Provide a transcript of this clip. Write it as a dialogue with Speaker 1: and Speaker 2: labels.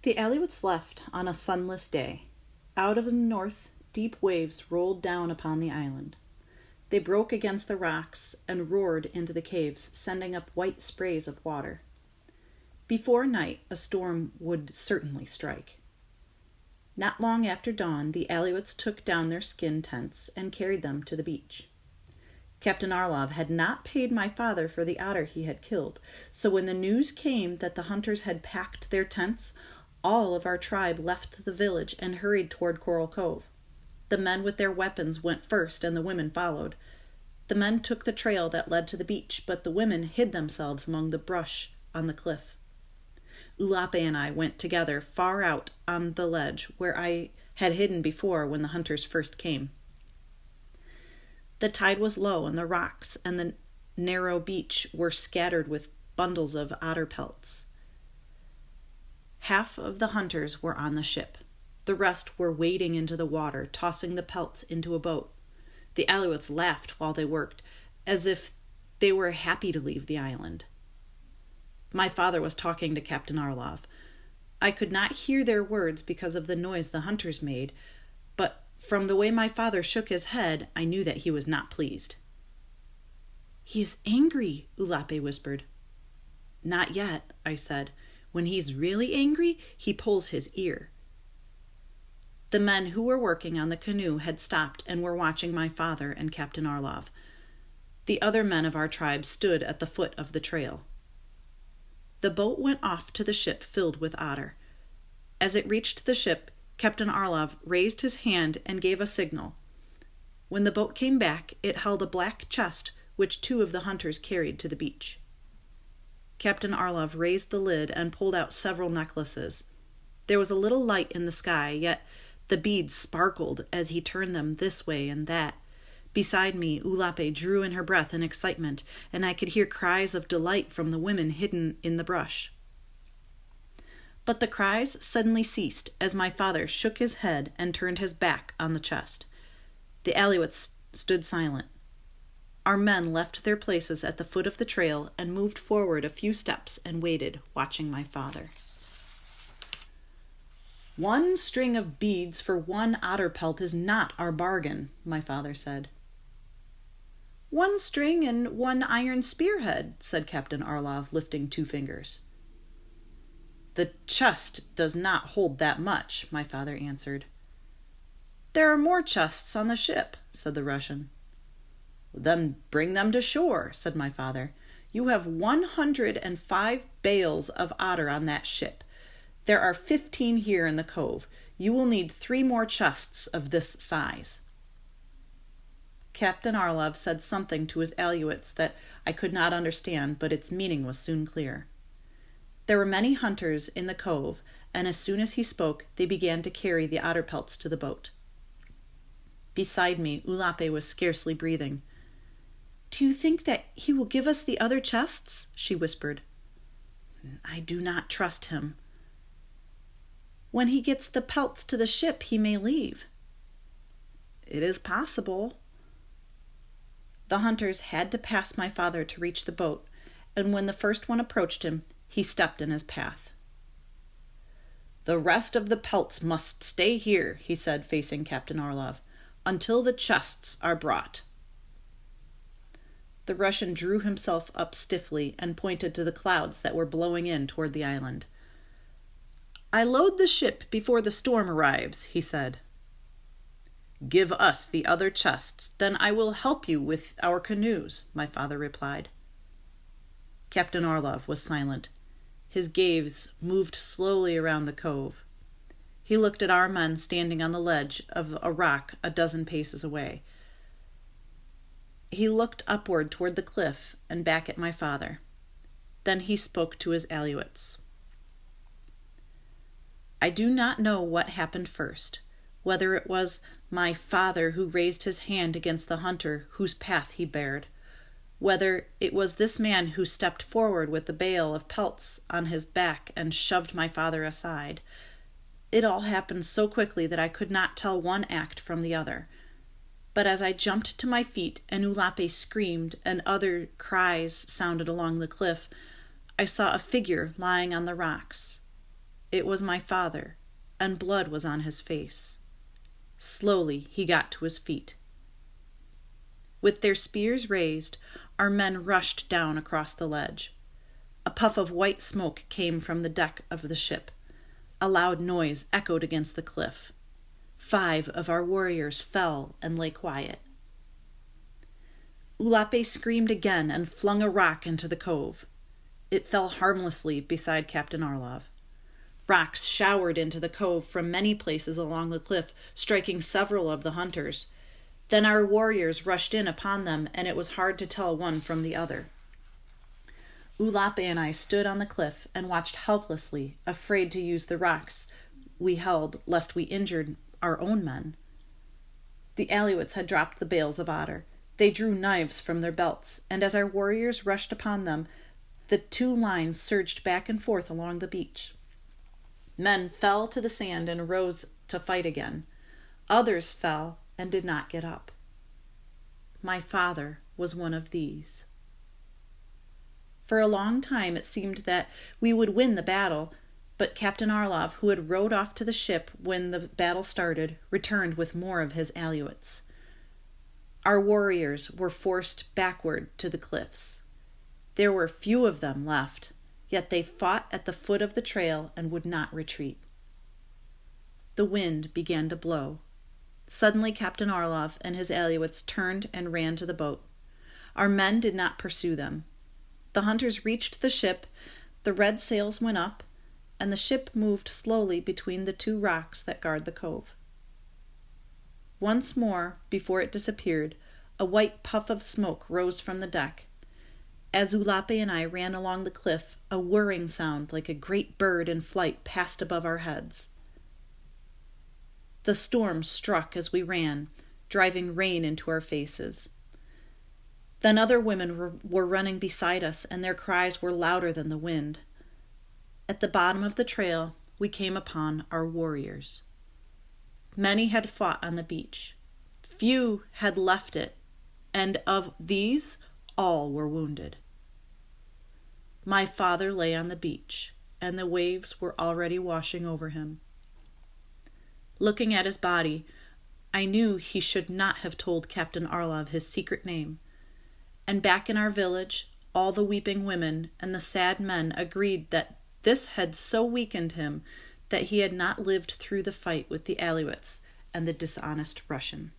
Speaker 1: The Alouettes left on a sunless day. Out of the north, deep waves rolled down upon the island. They broke against the rocks and roared into the caves, sending up white sprays of water. Before night, a storm would certainly strike. Not long after dawn, the Alouettes took down their skin tents and carried them to the beach. Captain Orlov had not paid my father for the otter he had killed, so when the news came that the hunters had packed their tents, all of our tribe left the village and hurried toward Coral Cove. The men with their weapons went first and the women followed. The men took the trail that led to the beach, but the women hid themselves among the brush on the cliff. Ulape and I went together far out on the ledge where I had hidden before when the hunters first came. The tide was low and the rocks and the narrow beach were scattered with bundles of otter pelts. Half of the hunters were on the ship. The rest were wading into the water, tossing the pelts into a boat. The Alouettes laughed while they worked, as if they were happy to leave the island. My father was talking to Captain Orlov. I could not hear their words because of the noise the hunters made, but from the way my father shook his head, I knew that he was not pleased. "He is angry," Ulape whispered. "Not yet," I said. "When he's really angry, he pulls his ear." The men who were working on the canoe had stopped and were watching my father and Captain Orlov. The other men of our tribe stood at the foot of the trail. The boat went off to the ship filled with otter. As it reached the ship, Captain Orlov raised his hand and gave a signal. When the boat came back, it held a black chest which 2 of the hunters carried to the beach. Captain Orlov raised the lid and pulled out several necklaces. There was a little light in the sky, yet the beads sparkled as he turned them this way and that. Beside me, Ulape drew in her breath in excitement, and I could hear cries of delight from the women hidden in the brush. But the cries suddenly ceased as my father shook his head and turned his back on the chest. The Alouettes stood silent. Our men left their places at the foot of the trail and moved forward a few steps and waited, watching my father. "1 string of beads for 1 otter pelt is not our bargain," my father said. "1 string and 1 iron spearhead," said Captain Orlov, lifting 2 fingers. "The chest does not hold that much," my father answered. "There are more chests on the ship," said the Russian. "Then bring them to shore," said my father. "You have 105 bales of otter on that ship. There are 15 here in the cove. You will need 3 more chests of this size." Captain Orlov said something to his Alouettes that I could not understand, but its meaning was soon clear. There were many hunters in the cove, and as soon as he spoke, they began to carry the otter pelts to the boat. Beside me, Ulape was scarcely breathing. "Do you think that he will give us the other chests?" she whispered. "I do not trust him." "When he gets the pelts to the ship, he may leave." "It is possible." The hunters had to pass my father to reach the boat, and when the first one approached him, he stepped in his path. "The rest of the pelts must stay here," he said, facing Captain Orlov, "until the chests are brought." The Russian drew himself up stiffly and pointed to the clouds that were blowing in toward the island. "I load the ship before the storm arrives," he said. "Give us the other chests, then I will help you with our canoes," my father replied. Captain Orlov was silent. His gaze moved slowly around the cove. He looked at our men standing on the ledge of a rock a dozen paces away. He looked upward toward the cliff and back at my father. Then he spoke to his Alouettes. "I do not know what happened first, whether it was my father who raised his hand against the hunter whose path he bared, whether it was this man who stepped forward with the bale of pelts on his back and shoved my father aside. It all happened so quickly that I could not tell one act from the other. But as I jumped to my feet and Ulape screamed and other cries sounded along the cliff, I saw a figure lying on the rocks. It was my father, and blood was on his face. Slowly he got to his feet. With their spears raised, our men rushed down across the ledge. A puff of white smoke came from the deck of the ship. A loud noise echoed against the cliff. 5 of our warriors fell and lay quiet. Ulape screamed again and flung a rock into the cove. It fell harmlessly beside Captain Orlov. Rocks showered into the cove from many places along the cliff, striking several of the hunters. Then our warriors rushed in upon them, and it was hard to tell one from the other. Ulape and I stood on the cliff and watched helplessly, afraid to use the rocks we held lest we injured our own men. The Alouettes had dropped the bales of otter. They drew knives from their belts, and as our warriors rushed upon them, the 2 lines surged back and forth along the beach. Men fell to the sand and rose to fight again. Others fell and did not get up. My father was one of these. For a long time it seemed that we would win the battle, but Captain Orlov, who had rowed off to the ship when the battle started, returned with more of his Alouettes. Our warriors were forced backward to the cliffs. There were few of them left, yet they fought at the foot of the trail and would not retreat. The wind began to blow. Suddenly Captain Orlov and his Alouettes turned and ran to the boat. Our men did not pursue them. The hunters reached the ship, the red sails went up, and the ship moved slowly between the 2 rocks that guard the cove. Once more, before it disappeared, a white puff of smoke rose from the deck. As Ulape and I ran along the cliff, a whirring sound like a great bird in flight passed above our heads. The storm struck as we ran, driving rain into our faces. Then other women were running beside us, and their cries were louder than the wind. At the bottom of the trail, we came upon our warriors. Many had fought on the beach. Few had left it, and of these, all were wounded. My father lay on the beach, and the waves were already washing over him. Looking at his body, I knew he should not have told Captain Orlov his secret name. And back in our village, all the weeping women and the sad men agreed that this had so weakened him that he had not lived through the fight with the Alouettes and the dishonest Russian.